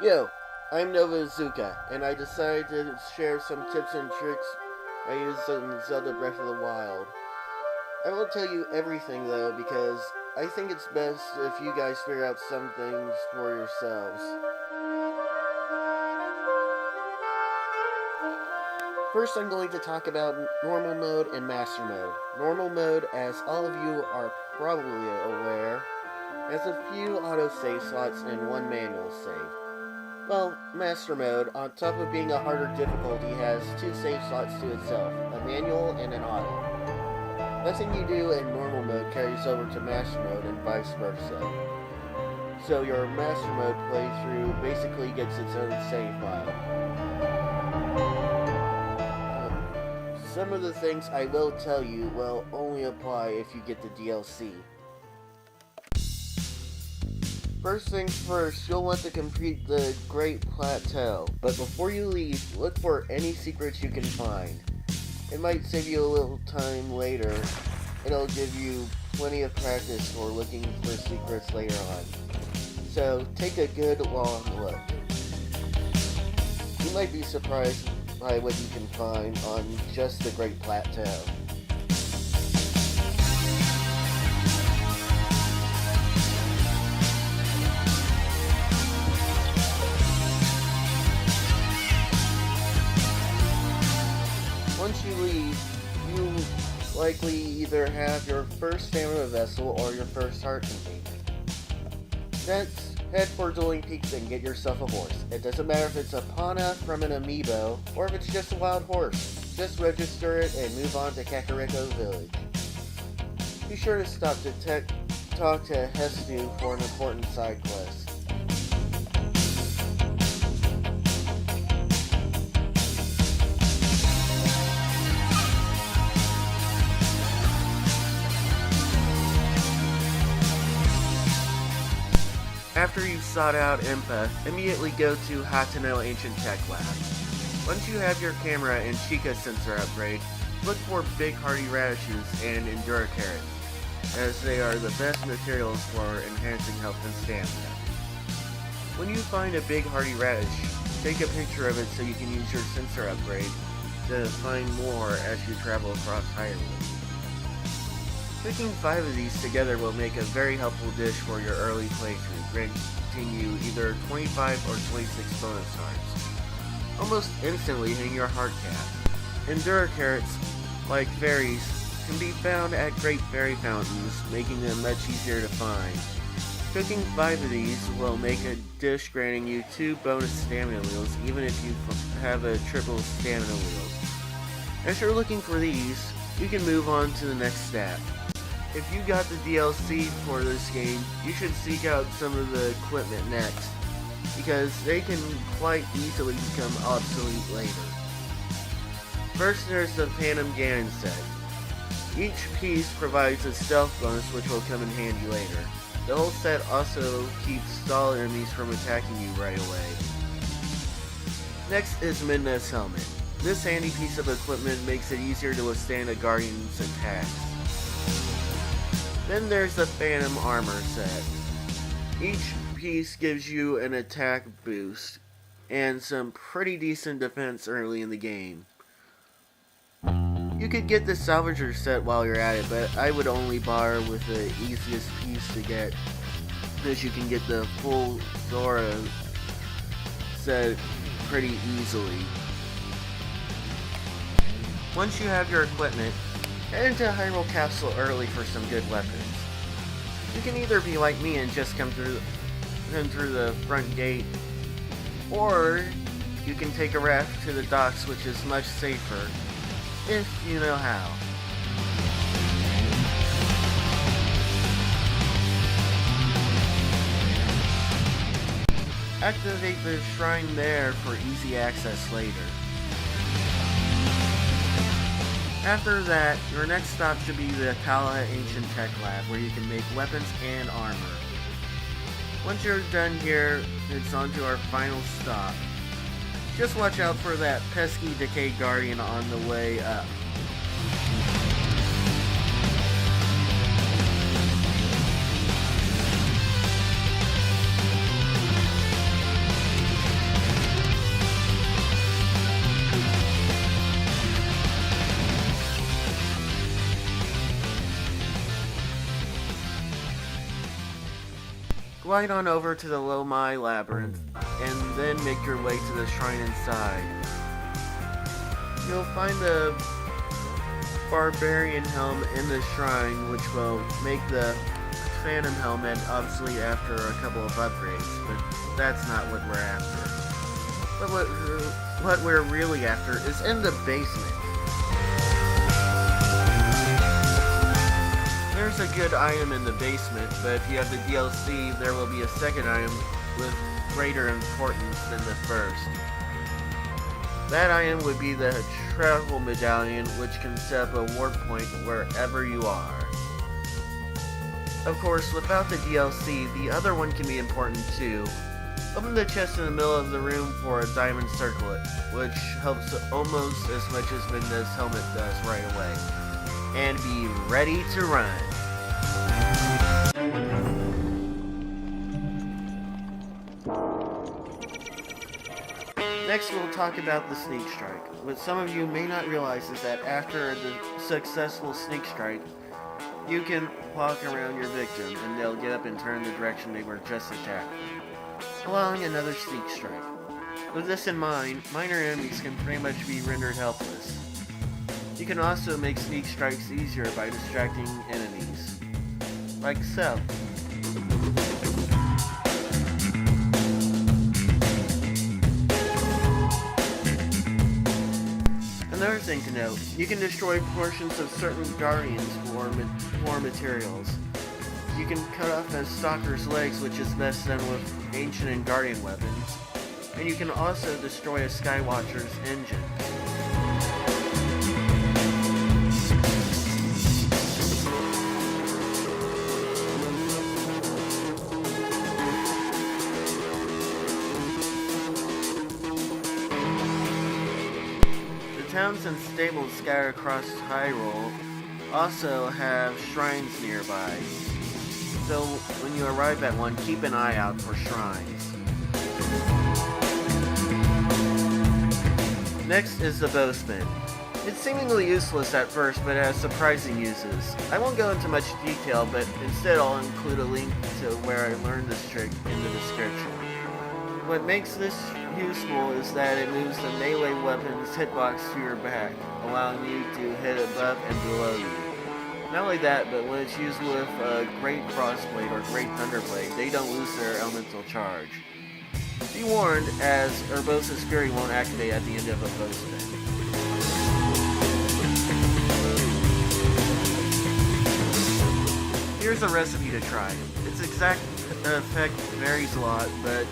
Yo, I'm Nova Ozuka, and I decided to share some tips and tricks I used in Zelda Breath of the Wild. I won't tell you everything though, because I think it's best if you guys figure out some things for yourselves. First, I'm going to talk about normal mode and master mode. Normal mode, as all of you are probably aware, has a few autosave slots and one manual save. Well, Master Mode, on top of being a harder difficulty, has two save slots to itself, a manual and an auto. Nothing you do in Normal Mode carries over to Master Mode and vice versa. So your Master Mode playthrough basically gets its own save file. Some of the things I will tell you will only apply if you get the DLC. First things first, you'll want to complete the Great Plateau, but before you leave, look for any secrets you can find. It might save you a little time later. It'll give you plenty of practice for looking for secrets later on. So take a good long look. You might be surprised by what you can find on just the Great Plateau. Once you leave, you likely either have your first stamina vessel or your first heart container. Next, head for Dueling Peaks and get yourself a horse. It doesn't matter if it's a Pana from an amiibo or if it's just a wild horse. Just register it and move on to Kakariko Village. Be sure to stop to talk to Hestu for an important side quest. After you've sought out Impa, immediately go to Hateno Ancient Tech Lab. Once you have your camera and Chica sensor upgrade, look for big hardy radishes and Endura carrots, as they are the best materials for enhancing health and stamina. When you find a big hardy radish, take a picture of it so you can use your sensor upgrade to find more as you travel across Hyrule. Cooking 5 of these together will make a very helpful dish for your early playthrough, granting you either 25 or 26 bonus hearts, almost instantly hitting your heart cap. Endura carrots, like fairies, can be found at Great Fairy Fountains, making them much easier to find. Cooking 5 of these will make a dish granting you 2 bonus stamina wheels, even if you have a triple stamina wheel. As you're looking for these, you can move on to the next step. If you got the DLC for this game, you should seek out some of the equipment next, because they can quite easily become obsolete later. First, there's the Phantom Ganon set. Each piece provides a stealth bonus which will come in handy later. The whole set also keeps stall enemies from attacking you right away. Next is Midna's helmet. This handy piece of equipment makes it easier to withstand a Guardian's attacks. Then there's the Phantom Armor set. Each piece gives you an attack boost and some pretty decent defense early in the game. You could get the Salvager set while you're at it, but I would only bar with the easiest piece to get, because you can get the full Zora set pretty easily. Once you have your equipment, head into Hyrule Castle early for some good weapons. You can either be like me and just come through the front gate, or you can take a raft to the docks, which is much safer, if you know how. Activate the shrine there for easy access later. After that, your next stop should be the Kala Ancient Tech Lab, where you can make weapons and armor. Once you're done here, it's on to our final stop. Just watch out for that pesky Decay Guardian on the way up. Glide on over to the Lomai Labyrinth, and then make your way to the shrine inside. You'll find the Barbarian Helm in the shrine, which will make the Phantom Helmet obsolete after a couple of upgrades, but that's not what we're after. But what we're really after is in the basement. There's a good item in the basement, but if you have the DLC, there will be a second item with greater importance than the first. That item would be the Travel Medallion, which can set up a warp point wherever you are. Of course, without the DLC, the other one can be important too. Open the chest in the middle of the room for a diamond circlet, which helps almost as much as Midna's helmet does right away. And be ready to run. Next, we'll talk about the sneak strike. What some of you may not realize is that after the successful sneak strike, you can walk around your victim and they'll get up and turn the direction they were just attacked, allowing another sneak strike. With this in mind, minor enemies can pretty much be rendered helpless. You can also make sneak strikes easier by distracting enemies, like so. Another thing to note, you can destroy portions of certain guardians for materials. You can cut off a stalker's legs, which is best done with ancient and guardian weapons, and you can also destroy a Skywatcher's engine. Towns and stables scattered across Hyrule also have shrines nearby, so when you arrive at one, keep an eye out for shrines. Next is the bowspin. It's seemingly useless at first, but it has surprising uses. I won't go into much detail, but instead I'll include a link to where I learned this trick in the description. What makes this useful is that it moves the melee weapon's hitbox to your back, allowing you to hit above and below you. Not only that, but when it's used with a Great Frostblade or Great Thunderblade, they don't lose their elemental charge. Be warned, as Urbosa's Fury won't activate at the end of a bowspin. Here's a recipe to try. Its exact effect varies a lot, but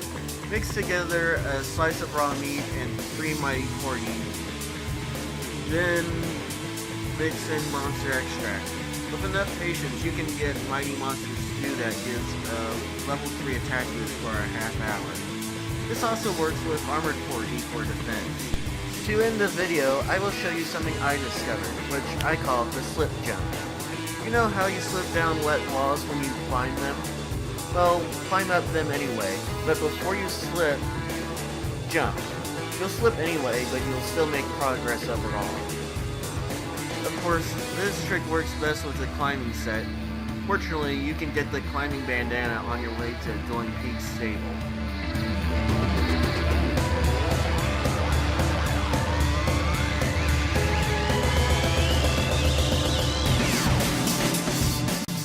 mix together a slice of raw meat and 3 Mighty Corgi. Then mix in monster extract. With enough patience, you can get Mighty Monster Stew that gives a level 3 attack boost for a half hour. This also works with Armored Corgi for defense. To end the video, I will show you something I discovered, which I call the slip jump. You know how you slip down wet walls when you climb them? Well, climb up them anyway, but before you slip, jump. You'll slip anyway, but you'll still make progress overall. Of course, this trick works best with the climbing set. Fortunately, you can get the climbing bandana on your way to Dueling Peaks stable.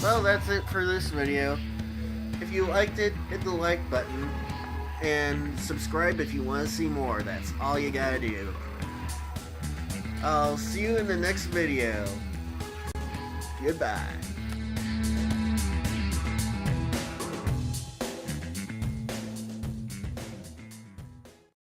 Well, that's it for this video. If you liked it, hit the like button, and subscribe if you want to see more. That's all you gotta do. I'll see you in the next video. Goodbye.